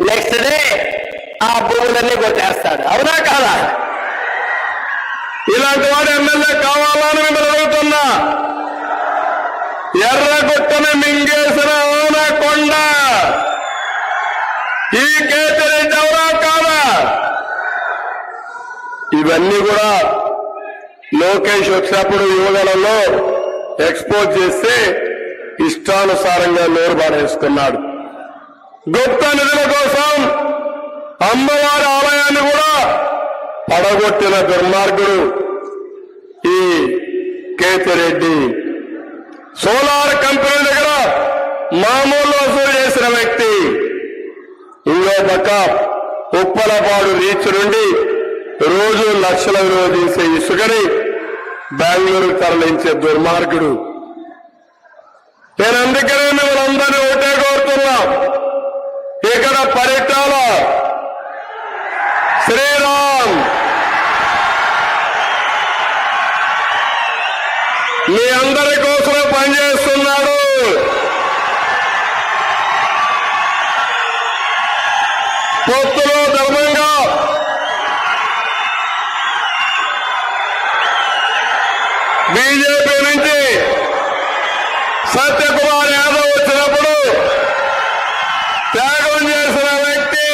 Next day ఆ భూములన్నీ కొట్టేస్తాడు. అవునా కాదా? ఇలాంటి వాడు ఎమ్మెల్యే కావాలని మిమ్మల్ని అడుగుతున్నా. ఎర్రగుట్టని మింగేసిన ఆనకొండ ఈ కేతిరెడ్డి అవునా కాదా? ఇవన్నీ కూడా లోకేష్ వచ్చినప్పుడు యువగలలో ఎక్స్పోజ్ చేస్తే ఇష్టానుసారంగా నోరు బాడేసుకున్నాడు. గుప్త నిధుల కోసం అమ్మవారి ఆలయాన్ని కూడా పడగొట్టిన దుర్మార్గుడు ఈ కేతిరెడ్డి. సోలార్ కంపెనీ దగ్గర మామూలు వసూలు చేసిన వ్యక్తి. ఇంకో పక్క ఉప్పలపాడు రీచ్ నుండి రోజు లక్షల విలువ తీసే ఇసుకని బెంగళూరు తరలించే దుర్మార్గుడు. నేను అందుకనే మిమ్మల్ని అందరినీ ఒకటే కోరుతున్నా. ఇక్కడ పరిటాల శ్రీరామ్ మీ అందరి కోసం పనిచేస్తున్నాడు. పొత్తులో ధర్మంగా బీజేపీ నుంచి సత్యకుమార్ యాదవ్ వచ్చినప్పుడు త్యాగం చేసిన వ్యక్తి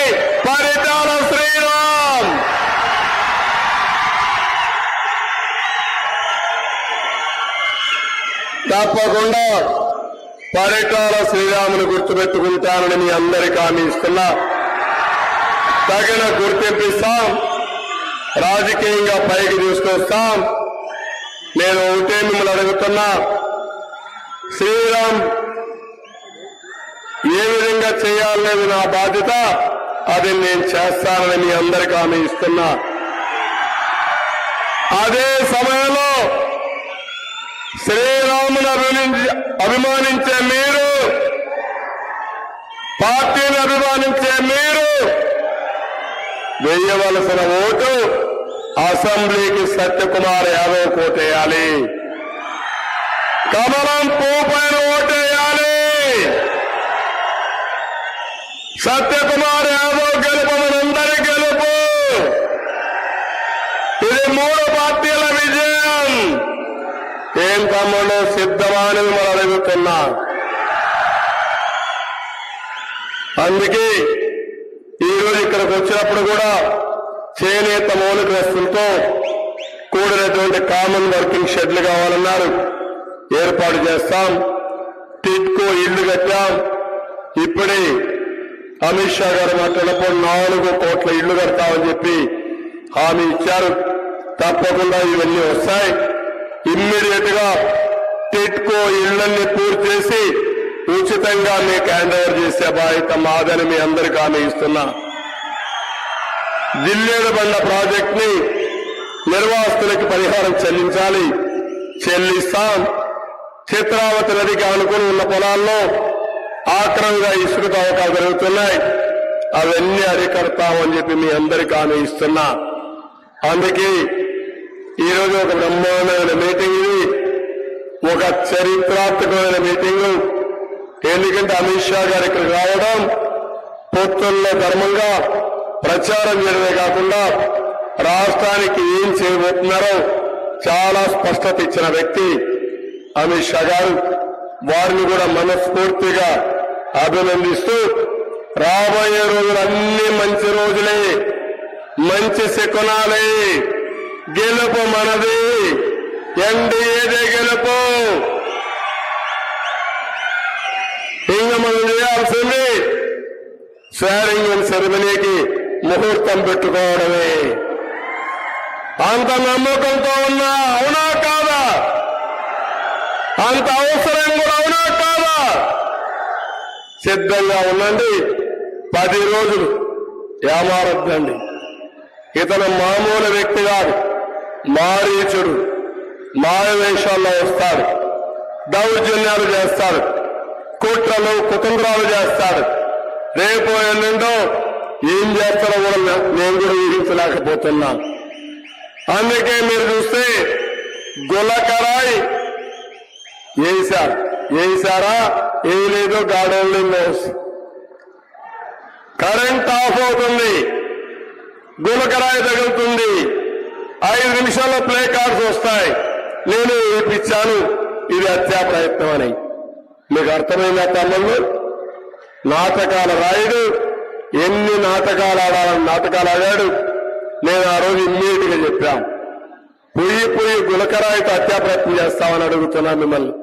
పరిటాల శ్రీరామ్. తప్పకుండా పరిటాల శ్రీరామును గుర్తుపెట్టుకుంటానని మీ అందరికీ హామీ ఇస్తున్నా. తగిన గుర్తింపు ఇస్తాం, రాజకీయంగా పైకి తీసుకొస్తాం. నేను ఒకటే మిమ్మల్ని అడుగుతున్నా, శ్రీరామ్ ఏ విధంగా చేయాలనేది నా బాధ్యత, అది నేను చేస్తానని మీ అందరికీ హామీ ఇస్తున్నా. అదే సమయంలో శ్రీరామును అభిమానించే మీరు, పార్టీని అభిమానించే మీరు వేయవలసిన ఓటు అసెంబ్లీకి సత్యకుమార్ యాదవ్ కోటేయాలి. కమలం పువ్వు పైన ఓటేయాలి. సత్యకుమార్ యాదవ్ గెలుపు మనందరి గెలుపు. ఇది 3 పార్టీల విజయం. ఏం తమ్ముడు సిద్ధమని మనం అడుగుతున్నా. అందుకే ఈరోజు ఇక్కడికి వచ్చినప్పుడు కూడా చేనేత మౌలిక వస్తువులతో కూడినటువంటి కామన్ వర్కింగ్ షెడ్లు కావాలన్నారు. ఏర్పాటు చేస్తాం. టిట్కో ఇళ్లు కట్టాం. ఇప్పుడే అమిత్ షా గారు మాట్లాడినప్పుడు 4 కోట్ల ఇళ్లు కడతామని చెప్పి హామీ ఇచ్చారు. తప్పకుండా ఇవన్నీ వస్తాయి. ఇమ్మీడియట్ గా టిట్కో ఇళ్లన్నీ పూర్తి చేసి ఉచితంగా మీకు హ్యాండ్ ఓవర్ చేసే బాధ్యత మాదని మీ అందరికీ హామీ ఇస్తున్నా. జిల్లేడుబండ ప్రాజెక్ట్ ని నిర్వాసితులకి పరిహారం చెల్లించాలి, చెల్లిస్తాం. చిత్రావతి నదికి ఆనుకుని ఉన్న పొలాల్లో ఆక్రమంగా ఇసుక తవ్వకాలు జరుగుతున్నాయి. అవన్నీ అరికడతామని చెప్పి మీ అందరికీ హామీ ఇస్తున్నా. అందుకే ఈరోజు ఒక బ్రహ్మాండమైన మీటింగ్, ఇది ఒక చరిత్రాత్మకమైన మీటింగ్. ఎందుకంటే అమిత్ షా గారు ఇక్కడికి రావడం, పొత్తుల్లో ధర్మంగా ప్రచారం చేయడమే కాకుండా రాష్ట్రానికి ఏం చేయబోతున్నారో చాలా స్పష్టత ఇచ్చిన వ్యక్తి అమిత్ షా గారు. వారిని కూడా మనస్ఫూర్తిగా అభినందిస్తూ రాబోయే రోజులు అన్ని మంచి రోజులే, మంచి శకునాలే. గెలుపు మనది, ఎన్డీఏదే గెలుపు. ఇంకా మనం చేయాల్సింది స్వేరింగ్ ఇన్ సెరమనీకి ముహూర్తం పెట్టుకోవడమే. అంత నమ్మకంతో ఉన్నా, అవునా కాదా? అంత అవసరం కూడా అవునా కాదా? సిద్ధంగా ఉండండి. 10 రోజులు ఏమారద్దండి. ఇతను మామూలు వ్యక్తి కాదు, మారీచుడు. మాయవేషాల్లో వస్తాడు, దౌర్జన్యాలు చేస్తాడు, కుట్రలు కుతంత్రాలు చేస్తాడు. రేపు ఎల్లుండో ఏం చేస్తారో కూడా నేను కూడా ఊహించలేకపోతున్నా. అందుకే మీరు చూస్తే గులకరాయి వేశారా? ఏం లేదో గాడోళ్ళు కరెంట్ ఆఫ్ అవుతుంది, గులకరాయి తగులుతుంది, 5 నిమిషాల్లో ప్లే కార్డ్స్ వస్తాయి. నేను ఇప్పించాను, ఇది హత్యా ప్రయత్నం అని. మీకు అర్థమైందా తమ్ముళ్ళు? నాటకాల రాయుడు ఎన్ని నాటకాలు ఆడాలని నాటకాలు ఆడాడు. నేను ఆ రోజు ఇమ్మీడియట్ గా చెప్పాం, పొయ్యి గులకరాయితో హత్యా ప్రయత్నం చేస్తామని అడుగుతున్నాను మిమ్మల్ని.